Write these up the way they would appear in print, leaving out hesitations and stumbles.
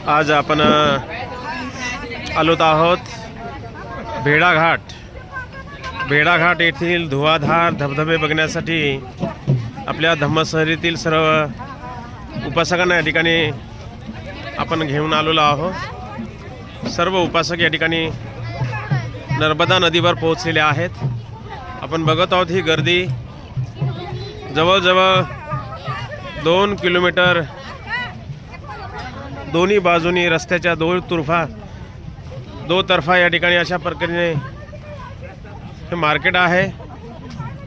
आज आपण आलोत आहोत भेड़ाघाट येथील धुवाधार धबधबे बघण्यासाठी आपल्या धम्मसहलीतील सर्व उपासकांना या ठिकाणी आपण घेऊन आलेलो आहोत। सर्व उपासक या ठिकाणी नर्मदा नदीवर पोहोचलेले आहेत। आपण बघत आहोत ही गर्दी जवळजवळ 2 किलोमीटर दोन्ही बाजूनी रस्त्याच्या दो तर्फा या ठिकाणी अशा प्रकारे हे मार्केट आहे।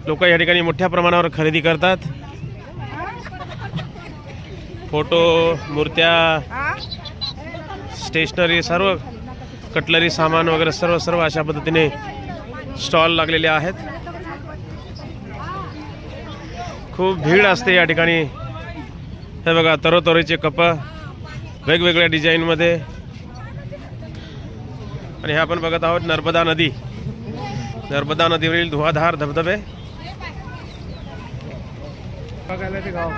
लोक या ठिकाणी मोठ्या प्रमाणावर खरेदी करतात। फोटो, मूर्त्या, स्टेशनरी, सर्व कटलरी सामान वगैरे सर्व अशा पद्धतीने स्टॉल लागलेले आहेत। खूप भीड असते या ठिकाणी। हे बघा तरोतरीचे कप वेगवेगळ्या डिझाइन मध्ये। आणि हे आपण बघत आहोत नर्मदा नदीवरील धुवाधार धबधबे बघायला ते गाव।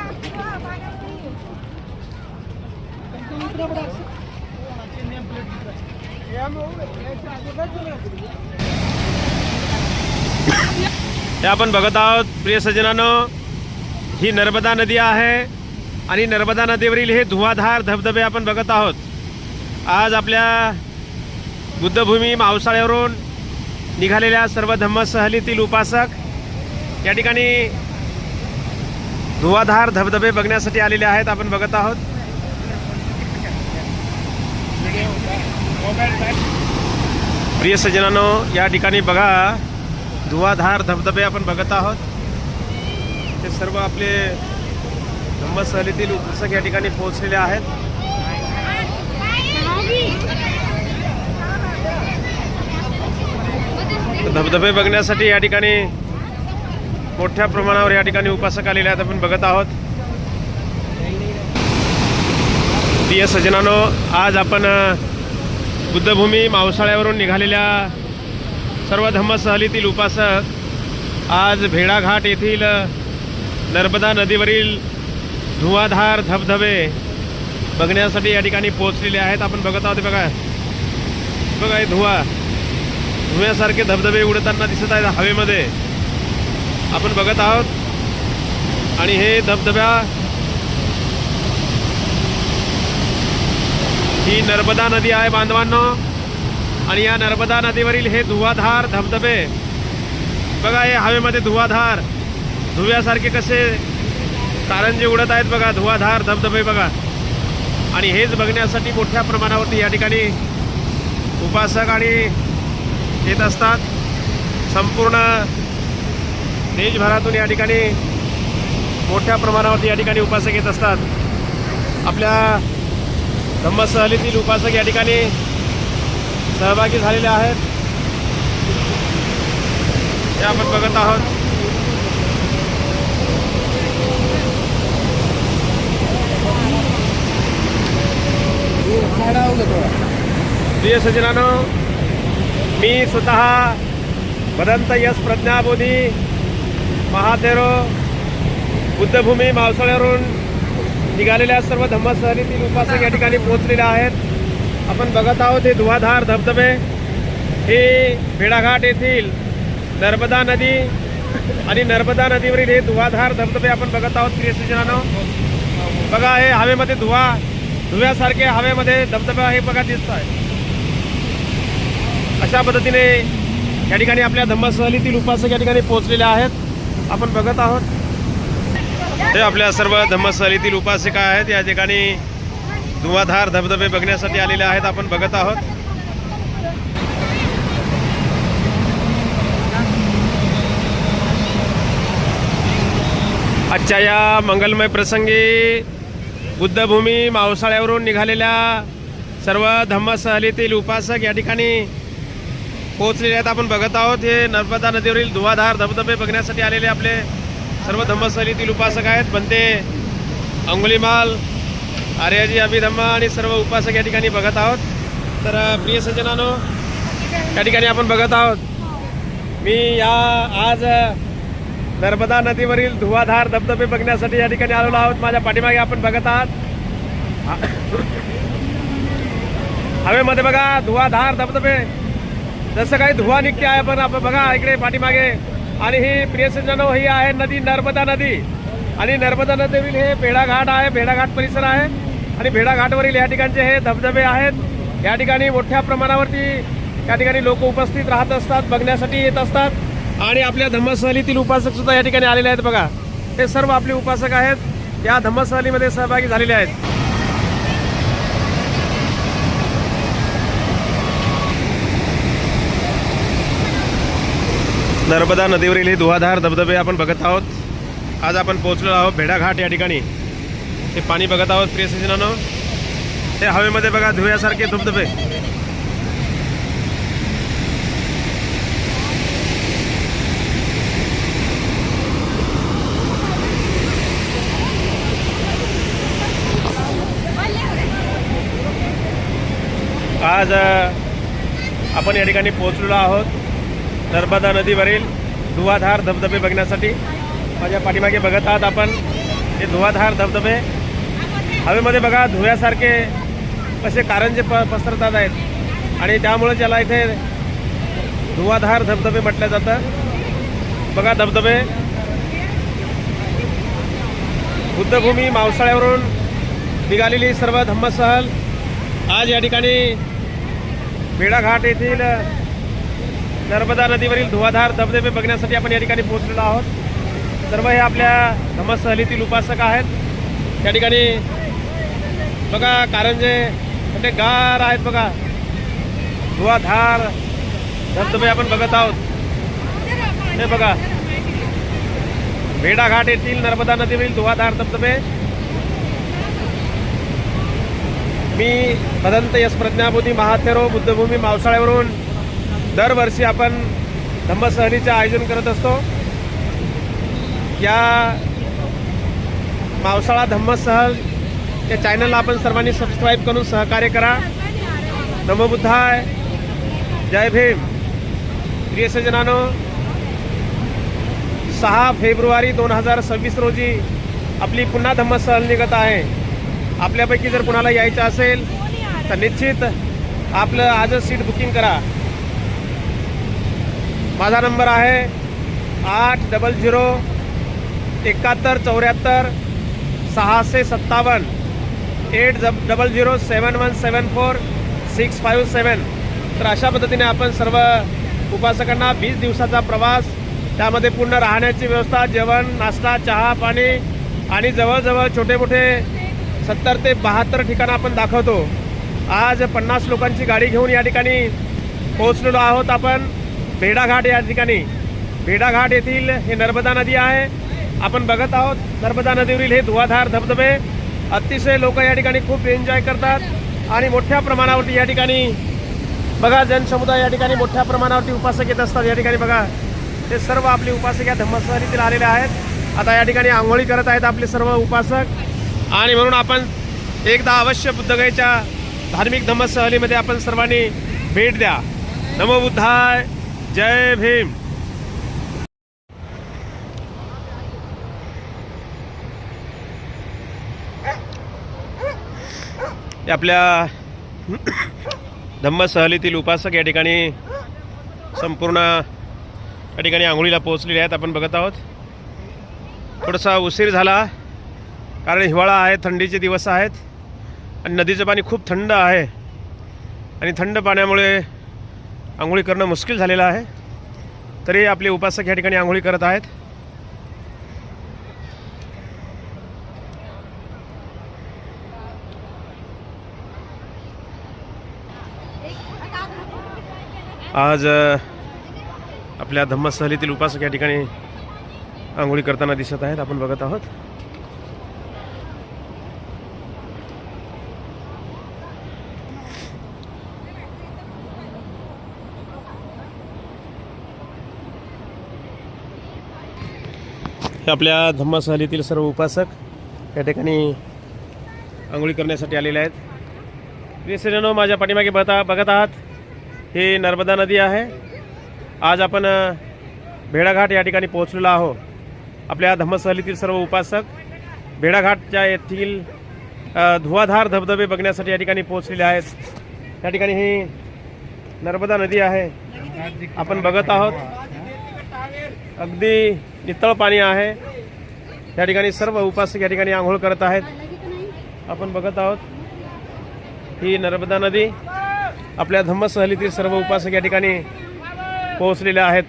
हे आपण बघत आहोत प्रिय सज्जनांनो, ही नर्मदा नदी आहे आणि नर्मदा नदीवरील हे धुवाधार धबधबे आपण बघत आहोत। आज आपल्या बुद्धभूमी मावसाळ्यावरून निघालेल्या सर्व धम्मसहलीतील उपासक या ठिकाणी धुवाधार धबधबे बघण्यासाठी आलेले आहेत। आपण बघत आहोत। प्रिय सज्जनांनो, या ठिकाणी बघा धुवाधार धबधबे आपण बघत आहोत। ते सर्व आपले धम्मसहलीतील उपासक या ठिकाणी पोहोचलेले आहेत। धबधबे बघण्यासाठी या ठिकाणी मोठ्या प्रमाणावर या ठिकाणी उपासक आलेले आहेत। आपण बघत आहोत। प्रिय सज्जनांनो, आज आपण बुद्धभूमी मावसाळ्यावरून निघालेल्या सर्व धम्मसहलीतील उपासक आज भेड़ाघाट येथील नर्मदा नदीवरील धुवाधार धबधबे बघण्यासाठी या ठिकाणी पोहोचलेले आहेत। आपण बघत आहोत। बघा हे धुव्यासारखे धबधबे उडताना दिसत आहेत हवेमध्ये। आपण बघत आहोत। आणि हे धबधबा ही नर्मदा नदी आहे बांधवांनो। आणि या नर्मदा नदीवरील हे धुवाधार धबधबे बघा, हे हवेमध्ये धुव्यासारखे कसे कारंजे उडत आहेत बघा, धुवाधार धबधबे बघा। आणि हेच बघण्यासाठी मोठ्या प्रमाणावरती या ठिकाणी उपासक आणि येत असतात। संपूर्ण देशभरातून या ठिकाणी मोठ्या प्रमाणावरती या ठिकाणी उपासक येत असतात। आपल्या धम्मसहलीतील उपासक या ठिकाणी सहभागी झालेले आहेत। हे आपण बघत आहोत। प्रिय सज्जनांनो, मी स्वतः भदंत यश प्रज्ञाबोधी महाथेरो बुद्धभूमी मावसाळ्यावरून निघालेल्या सर्व धम्मसहलीतील उपासक या ठिकाणी पोहोचलेले आहेत। आपण बघत आहोत हे धुवाधार धबधबे, हे भेड़ाघाट येथील नर्मदा नदी आणि नर्मदा नदीवरील हे धुवाधार धबधबे आपण बघत आहोत। प्रिय सज्जनांनो, बघा हे हवेमध्ये धुव्यासारखे हवेमध्ये धबधबे हे बघा दिसत आहे। अशा पद्धतीने या ठिकाणी आपल्या धम्मसहलीतील उपासक या ठिकाणी पोहोचलेले आहेत। आपण बघत आहोत। हे आपल्या सर्व धम्मसहलीतील उपासिका आहेत, या ठिकाणी धुवाधार धबधबे बघण्यासाठी आलेले आहेत। आपण बघत आहोत। आजच्या या मंगलमय प्रसंगी बुद्धभूमी मावसाळ्यावरून निघालेल्या सर्व धम्मसहलीतील उपासक या ठिकाणी पोहोचलेले आहेत। आपण बघत आहोत हे नर्मदा नदीवरील धुवाधार धबधबे बघण्यासाठी आलेले आपले सर्व धम्मसहलीतील उपासक आहेत। बनते, अंगुलीमाल, आर्याजी अभिधम्म आणि सर्व उपासक या ठिकाणी बघत आहोत। तर प्रिय सज्जनांनो, या ठिकाणी आपण बघत आहोत। मी आज नर्मदा नदीवरील धुवाधार धबधबे बघण्यासाठी या ठिकाणी आलेलो आहोत। माझ्या पाठीमागे आपण बघत आहात हवेमध्ये बघा धुवाधार धबधबे, जसं काही धुवा निघते आहे. पण आपण बघा इकडे पाठीमागे, आणि ही प्रिय सज्जनो ही आहे नदी, नर्मदा नदी. आणि नर्मदा नदीवरील हे भेडाघाट आहे, भेडाघाट परिसर आहे. आणि भेडाघाटवरील या ठिकाणचे हे धबधबे आहेत. या ठिकाणी मोठ्या प्रमाणावरती या ठिकाणी लोक उपस्थित राहत असतात, बघण्यासाठी येत असतात. आणि आपल्या धम्मसहलीतील उपासक सुद्धा या ठिकाणी आलेले आहेत. बघा हे सर्व आपले उपासक आहेत, या धम्मसहलीमध्ये सहभागी झालेले आहेत. नर्मदा नदीवरील हे धुवाधार धबधबे आपण बघत आहोत. आज आपण पोहोचलो आहोत भेडाघाट या ठिकाणी. हे पाणी बघत आहोत प्रिय सज्जनांनो. ते हवेमध्ये बघा धुव्यासारखे धबधबे. आज आपण या ठिकाणी पोहोचलेलो आहोत नर्मदा नदीवरील धुवाधार धबधबे बघण्यासाठी. माझ्या पाठीमागे बघत आहात आपण हे धुवाधार धबधबे. हवेमध्ये बघा धुव्यासारखे कसे कारंजे पसरतात आहेत, आणि त्यामुळे त्याला इथे धुवाधार धबधबे म्हटलं जातं. बघा धबधबे. बुद्धभूमी मावसाळ्यावरून निघालेली सर्व धम्मसहल आज या ठिकाणी भेडाघाट येथील नर्मदा नदीवरील धुवाधार धबधबे बघण्यासाठी आपण या ठिकाणी पोहोचलेलो आहोत. सर्व हे आपल्या धम्मसहलीतील उपासक आहेत. या ठिकाणी बघा कारंजे मोठे गार आहेत. बघा धुवाधार धबधबे आपण बघत आहोत. हे बघा भेडाघाट येथील नर्मदा नदीवरील धुवाधार धबधबे. मी भदंत यश प्रज्ञाबोधी महाथेरो बुद्धभूमी मावसाळ्यावरून दरवर्षी आपण धम्मसहलीचे आयोजन करत असतो. या मावसाळा धम्मसहल या चॅनलला आपण सर्वांनी सबस्क्राईब करून सहकार्य करा. नमो बुद्धाय, जय भीम. प्रिय सज्जनांनो, 6 फेब्रुवारी 2026 रोजी आपली पुन्हा धम्मसहल निघत आहे. आपल्यापैकी जर कुणाला यायचं असेल तर निश्चित आपलं आजच सीट बुकिंग करा. माझा नंबर आहे 800-7174-657 800-7174-657. तर अशा पद्धतीने आपण सर्व उपासकांना 20 दिवसाचा प्रवास, त्यामध्ये पूर्ण राहण्याची व्यवस्था, जेवण, नाश्ता, चहा, पाणी, आणि जवळजवळ छोटे मोठे 70 ते 72 ठिकाणं आपण दाखवतो. आज 50 लोकांची गाडी घेऊन या ठिकाणी पोहोचलेलो आहोत आपण भेडाघाट या ठिकाणी. भेडाघाट येथील हे नर्मदा नदी आहे. आपण बघत आहोत नर्मदा नदीवरील हे धुवाधार धबधबे. अतिशय लोक या ठिकाणी खूप एन्जॉय करतात, आणि मोठ्या प्रमाणावरती या ठिकाणी बघा जनसमुदाय या ठिकाणी मोठ्या प्रमाणावरती उपासक येत असतात. या ठिकाणी बघा ते सर्व आपले उपासक या धम्मसहलीतील आलेले आहेत. आता या ठिकाणी आंघोळी करत आहेत आपले सर्व उपासक. आणि म्हणून आपण एकदा अवश्य बुद्धगयेच्या धार्मिक धम्मसहलीमध्ये आपण सर्वांनी भेट द्या. नमो बुद्धाय, जय भीम. आपल्या धम्मसहलीतील उपासक या ठिकाणी संपूर्ण या ठिकाणी आंघोळीला पोहोचलेले आहेत. आपण बघत आहोत. थोडासा उशीर झाला कारण हिवाळा आहे, थंडीचे दिवस आहेत, आणि नदीचं पाणी खूप थंड आहे, आणि थंड पाण्यामुळे आंघोळी करणं मुश्किल झालेलं आहे. तरी आपले उपासक या ठिकाणी आंघोळी करत आहेत. आज आपल्या धम्मसहलीतील उपासक या ठिकाणी आंघोळी करताना दिसत आहेत. आपण बघत आहोत. आपल्या धम्मसहलीतील सर्व उपासक या ठिकाणी आंघोळी करण्यासाठी आलेले आहेत. प्रिय सज्जनो, माझ्या पाठीमागे बघत आहात ही नर्मदा नदी आहे. आज आपण भेडाघाट या ठिकाणी पोहोचलेलो आहोत. आपल्या धम्मसहलीतील सर्व उपासक भेडाघाटच्या येथील धुवाधार धबधबे बघण्यासाठी या ठिकाणी पोहोचलेले आहेत. या ठिकाणी ही नर्मदा नदी आहे, आपण बघत आहोत. अगदी नितळ पाणी आहे. या ठिकाणी सर्व उपासक या ठिकाणी आंघोळ करत आहेत, आपण बघत आहोत. ही नर्मदा नदी, आपल्या धम्मसहलीतील सर्व उपासक या ठिकाणी पोहोचलेले आहेत.